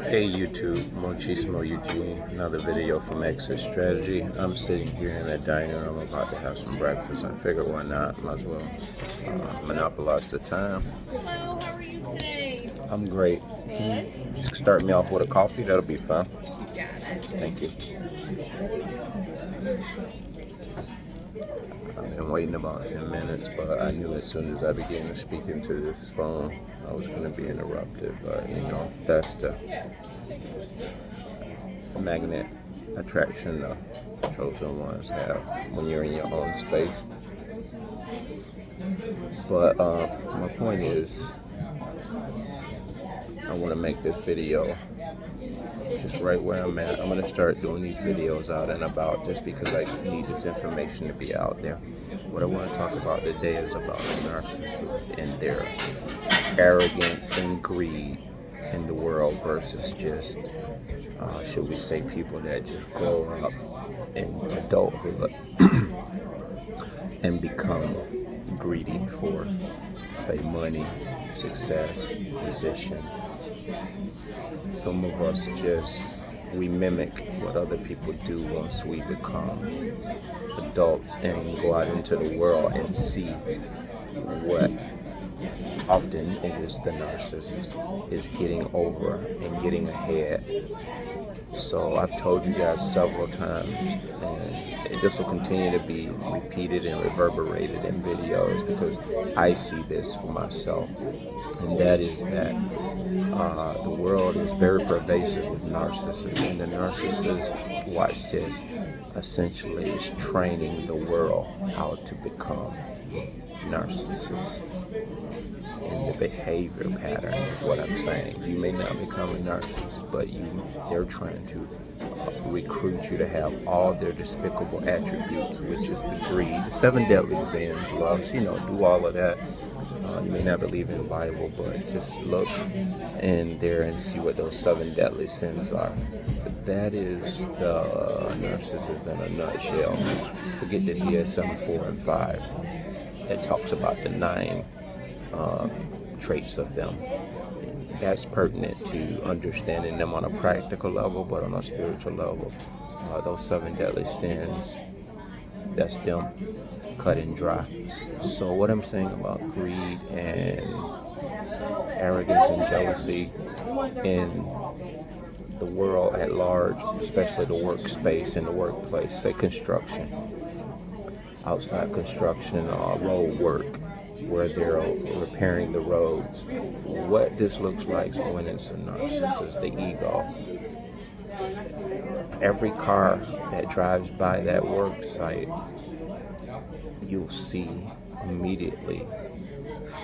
Hey YouTube, Mochismo Eugene, another video from Exit Strategy. I'm sitting here in the dining room about to have some breakfast. I figured why not, might as well monopolize the time. Hello, how are you today? I'm great. Good. Just start me off with a coffee, that'll be fun. Got it. Thank you. I've been waiting about 10 minutes, but I knew as soon as I began to speak into this phone, I was going to be interrupted. But, that's the magnet attraction the chosen ones have when you're in your own space. But my point is, I want to make this video just right where I'm at. I'm going to start doing these videos out and about just because I need this information to be out there. What I want to talk about today is about narcissists and their arrogance and greed in the world versus just, should we say, people that just grow up in adulthood and become greedy for, say, money, success, position. Some of us we mimic what other people do once we become adults and go out into the world and see what often is the narcissist is getting over and getting ahead. So I've told you guys several times, and this will continue to be repeated and reverberated in videos because I see this for myself, and that is that the world is very pervasive with narcissists, and the narcissist, watch this, essentially is training the world how to become narcissists. And the behavior pattern is what I'm saying. You may not become a narcissist, but they're trying to recruit you to have all their despicable attributes, which is the greed, the 7 deadly sins, lust, do all of that. You may not believe in the Bible, but just look in there and see what those 7 deadly sins are. But that is the narcissist in a nutshell. Forget the DSM-4 and 5. It talks about the 9 traits of them. That's pertinent to understanding them on a practical level, but on a spiritual level, those 7 deadly sins, that's them cut and dry. So what I'm saying about greed and arrogance and jealousy in the world at large, especially the workspace and the workplace, say construction, outside construction, road work, where they're repairing the roads. What this looks like when it's a narcissist, the ego. Every car that drives by that work site, you'll see immediately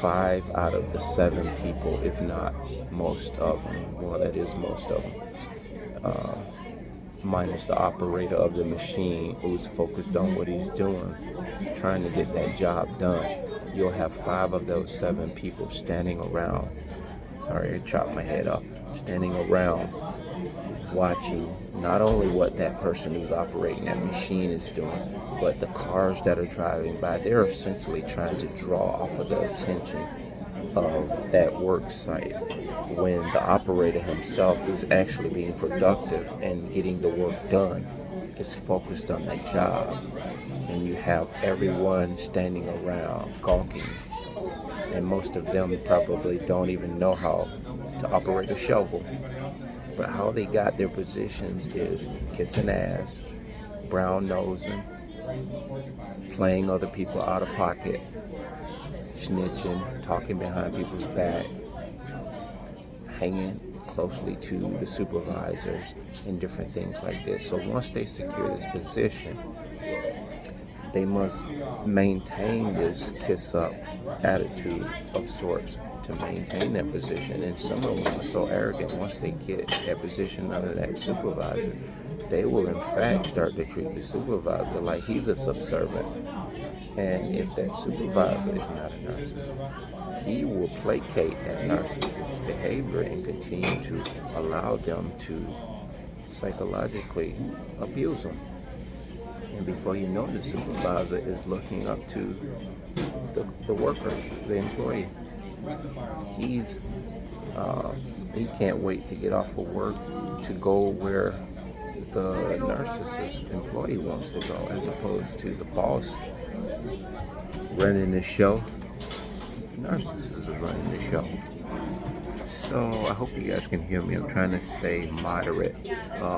5 out of the 7 people, if not most of them, well, that is most of them, minus the operator of the machine who's focused on what he's doing, trying to get that job done. You'll have 5 of those 7 people standing around. Sorry, I chopped my head off. Standing around watching not only what that person who's operating that machine is doing, but the cars that are driving by. They're essentially trying to draw off of the attention of that work site when the operator himself, who's actually being productive and getting the work done, is focused on that job. And you have everyone standing around gawking, and most of them probably don't even know how to operate a shovel. But how they got their positions is kissing ass, brown nosing, playing other people out of pocket, snitching, talking behind people's back, hanging closely to the supervisors, and different things like this. So once they secure this position, they must maintain this kiss-up attitude of sorts to maintain that position. And some of them are so arrogant, once they get that position under that supervisor, they will in fact start to treat the supervisor like he's a subservient. And if that supervisor is not a narcissist, he will placate that narcissist's behavior and continue to allow them to psychologically abuse them. And before you know, the supervisor is looking up to the worker, the employee. He's He can't wait to get off of work to go where the narcissist employee wants to go, as opposed to the boss running the show. The narcissist is running the show. So I hope you guys can hear me. I'm trying to stay moderate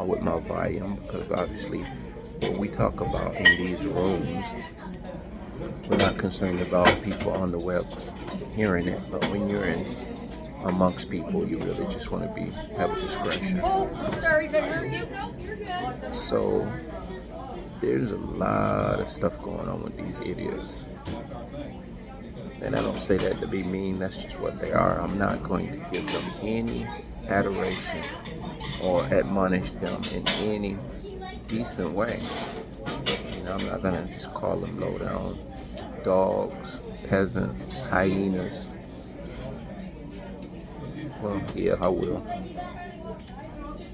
with my volume, because obviously what we talk about in these rooms, we're not concerned about people on the web hearing it, but when you're in amongst people, you really just want to have a discretion. Oh, sorry, did I hurt you? No, you're good. So there's a lot of stuff going on with these idiots. And I don't say that to be mean, that's just what they are. I'm not going to give them any adoration or admonish them in any decent way. You know, I'm not going to just call them low down dogs, peasants, hyenas. Well, yeah, I will.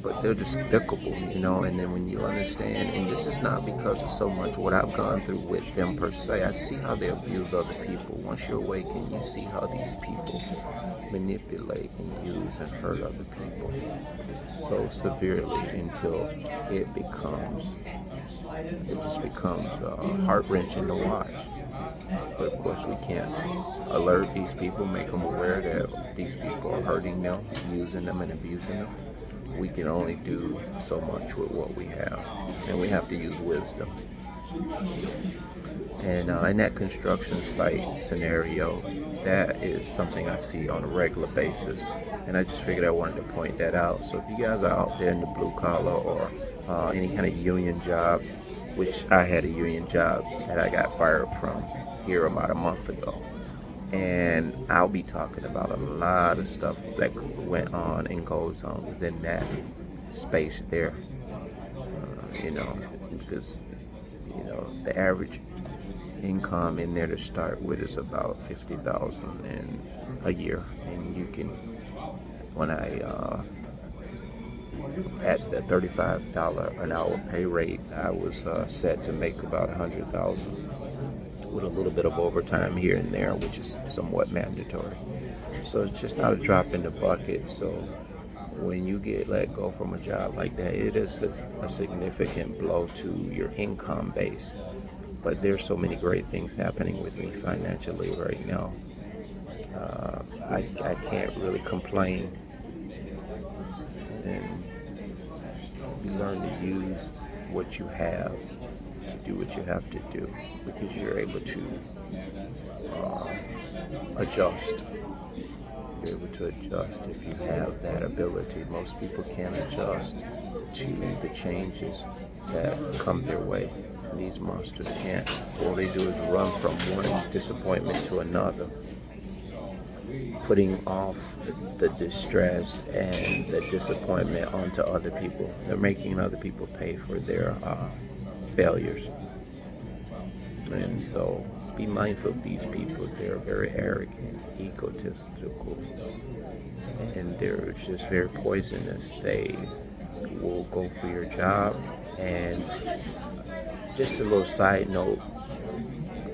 But they're despicable, you know, and then when you understand, and this is not because of so much what I've gone through with them per se, I see how they abuse other people. Once you're awakened, you see how these people manipulate and use and hurt other people so severely until it just becomes heart-wrenching to watch. But of course we can't alert these people, make them aware that these people are hurting them, using them and abusing them. We can only do so much with what we have, and we have to use wisdom. And in that construction site scenario, that is something I see on a regular basis, and I just figured I wanted to point that out. So if you guys are out there in the blue collar or any kind of union job, which I had a union job that I got fired from here about a month ago, and I'll be talking about a lot of stuff that went on and goes on within that space there. You know, because you know the average income in there to start with is about $50,000 a year, and you can, when I at the $35 an hour pay rate, I was set to make about $100,000 with a little bit of overtime here and there, which is somewhat mandatory. So it's just not a drop in the bucket. So when you get let go from a job like that, it is a significant blow to your income base. But there's so many great things happening with me financially right now. I can't really complain. And you learn to use what you have to do what you have to do, because you're able to adjust. You're able to adjust if you have that ability. Most people can't adjust to the changes that come their way. And these monsters can't. All they do is run from one disappointment to another, putting off the distress and the disappointment onto other people. They're making other people pay for their failures. And so be mindful of these people. They're very arrogant, egotistical, and they're just very poisonous. They will go for your job. And just a little side note,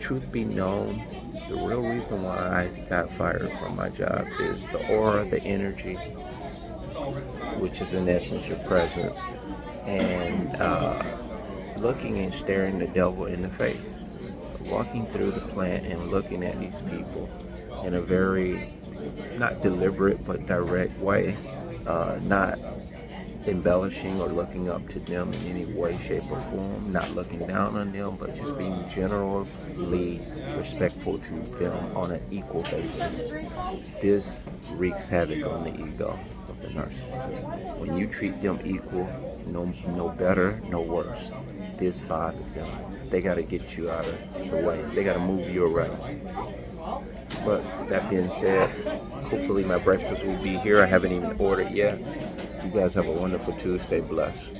truth be known, the real reason why I got fired from my job is the aura, the energy, which is in essence your presence, and looking and staring the devil in the face. Walking through the plant and looking at these people in a very, not deliberate, but direct way, not embellishing or looking up to them in any way, shape, or form, not looking down on them, but just being generally respectful to them on an equal basis. This wreaks havoc on the ego of the narcissist. When you treat them equal, no better, no worse, this bothers them. They got to get you out of the way. They got to move you around. But that being said, hopefully my breakfast will be here. I haven't even ordered yet. You guys have a wonderful Tuesday. Bless.